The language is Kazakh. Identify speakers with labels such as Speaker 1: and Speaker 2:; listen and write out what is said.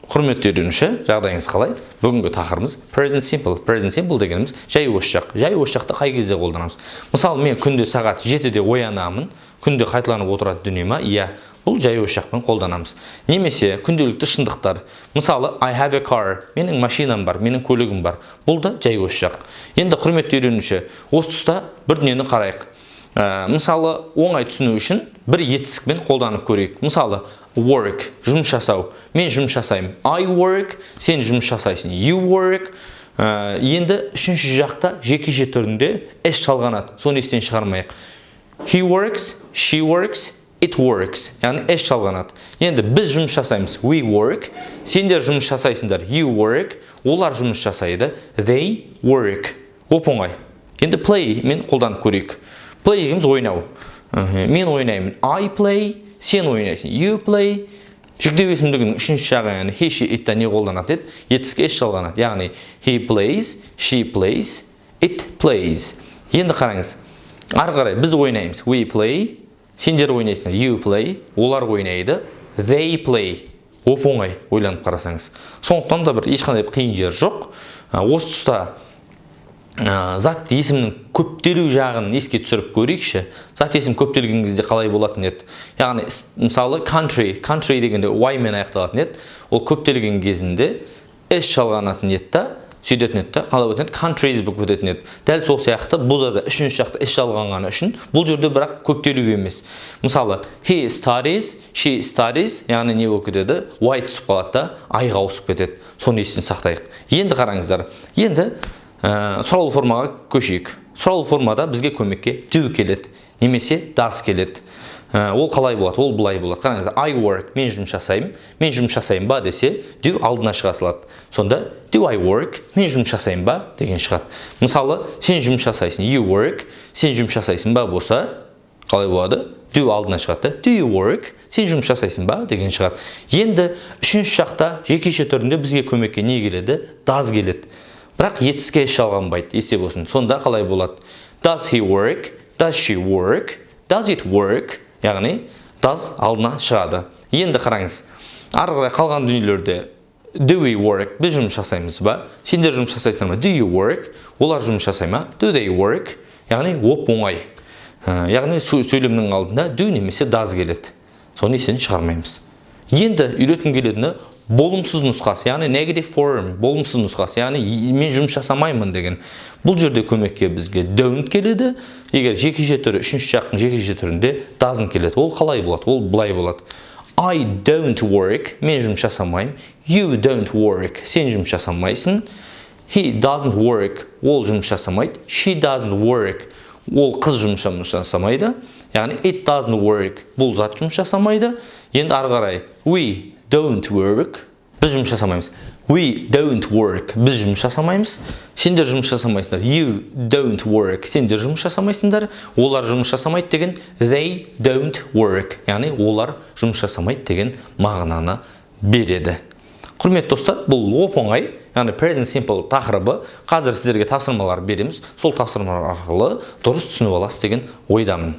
Speaker 1: Құрметті үйренуші, жағдайыңыз қалай? Бүгінгі тақырыбымыз present simple. Present simple дегеніміз жай осы шақ. Жай осы шақты қай кезде қолданамыз? Мысалы, мен күнде сағат 7-де оянамын, күнде қайталанып отыратын дүние ма? Иә, бұл жай осы шақпен қолданамыз. Немесе күнделікті шындықтар. Мысалы, I have a car. Менің машинам бар, менің көлігім бар. Бұл да жай осы шақ. Енді құрметті үйренуші, осы тұста бір дүниені қарайық. Мысалы, оңай түсіну үшін бір етістікпен қолданып көрейік. Мысалы, work, жұмыс жасау. Мен жұмыс жасаймын. I work, сен жұмыс жасайсың. You work. Енді үшінші жақта жекеше түрінде S шалғанады. Соны естен шығармайық. He works, she works, it works. Яғни S шалғанады. Енді біз жұмыс жасаймыз. We work. Сендер жұмыс жасайсыңдар. You work. Олар жұмыс жасайды. They work. Оп-оңай. Енді play мен қолданып көрейік. Play дегеніміз ойнау. Мен ойнаймын. I play. Сен ойнайсың. You play. Жүктеу есімдігінің үшінші жағы, яғни he, she, it-та не қолданады еді? Етіске S жалғанады. Яғни he plays, she plays, it plays. Енді қараңыз. Ары қарай біз ойнаймыз. We play. Сендер ойнайсыңдар. You play. Олар ойнайды. They play. Оп-оңай ойланып қарасаңыз. Сондықтан да бір ешқандай қиын жер жоқ. Осы тұста зат есімнің көптелу жағын еске түсіріп көрейікші. Зат есім көптелген кезде қалай болатын еді? Яғни, мысалы, country дегенде y мен аяқталатын еді. Ол көптелген кезінде S шалғанатын еді та, сөйтетін еді та, қалай өтетін еді? Countries болып өтетін еді. Дәл сол сияқты, бұл да үшінші жақта S шалғанғаны үшін, бұл жерде бірақ көптелу емес. Мысалы, he studies, she studies, яғни не болып кетеді? Y түсіп қалады да, I-ға ауысып кетеді. Соны естен сақтайық. Енді қараңыздар. Енді сұралу формаға көшейік. Сұралу формада бізге көмекке do келеді, немесе does келеді. Ол қалай болады? Ол бұлай болады. Қараңыздар, I work, мен жұмыс жасаймын. Мен жұмыс жасаймын ба десе, do алдына шыға салады. Сонда do I work, мен жұмыс жасаймын ба деген шығады. Мысалы, сен жұмыс жасайсың, you work, сен жұмыс жасайсың ба болса, қалай болады? Do алдына шығады. Do you work, сен жұмыс жасайсың ба деген шығады. Енді үшінші жақта жекеше түрінде бізге көмекке не келеді? Does келеді. Бірақ етіске шалғанбайды, есте болсын. Сонда қалай болады? Does he work? Does she work? Does it work? Яғни, does алдына шығады. Енді қараңыз. Ары қарай қалған дүниелерде do we work? Біз жұмыс жасаймыз ба? Сендер жұмыс жасайсыңдар ма? Do you work? Олар жұмыс жасай ма? Do they work? Яғни, оп-оңай. Яғни, сөйлемнің алдында do немесе does келеді. Соны естен шығармаймыз. Енді үйреткім келетіні болымсыз нұсқасы, яғни negative form, болымсыз нұсқасы, яғни мен жұмыс жасамаймын деген. Бұл жерде көмекке бізге don't келеді. Егер жекеше түрі, үшінші жақтың жекеше түрінде doesn't келеді. Ол қалай болады? Ол былай болады. I don't work, мен жұмыс жасамаймын. You don't work, сен жұмыс жасамайсың. He doesn't work, ол жұмыс жасамайды. She doesn't work, ол қыз жұмыс жасамайды. Яғни it doesn't work, бұл зат жұмыс жасамайды. Енді ары қарай we don't work, біз жұмыс жасамаймыз. We don't work, біз жұмыс жасамаймыз. Сендер жұмыс жасамайсыңдар. You don't work, сендер жұмыс жасамайсыңдар. Олар жұмыс жасамайды деген they don't work, яғни олар жұмыс жасамайды деген мағынаны береді. Құрметті достар, бұл оп-оңай, яғни present simple тақырыбы. Қазір сіздерге тапсырмалар береміз. Сол тапсырмалар арқылы дұрыс түсініп аласыз деген ойдамын.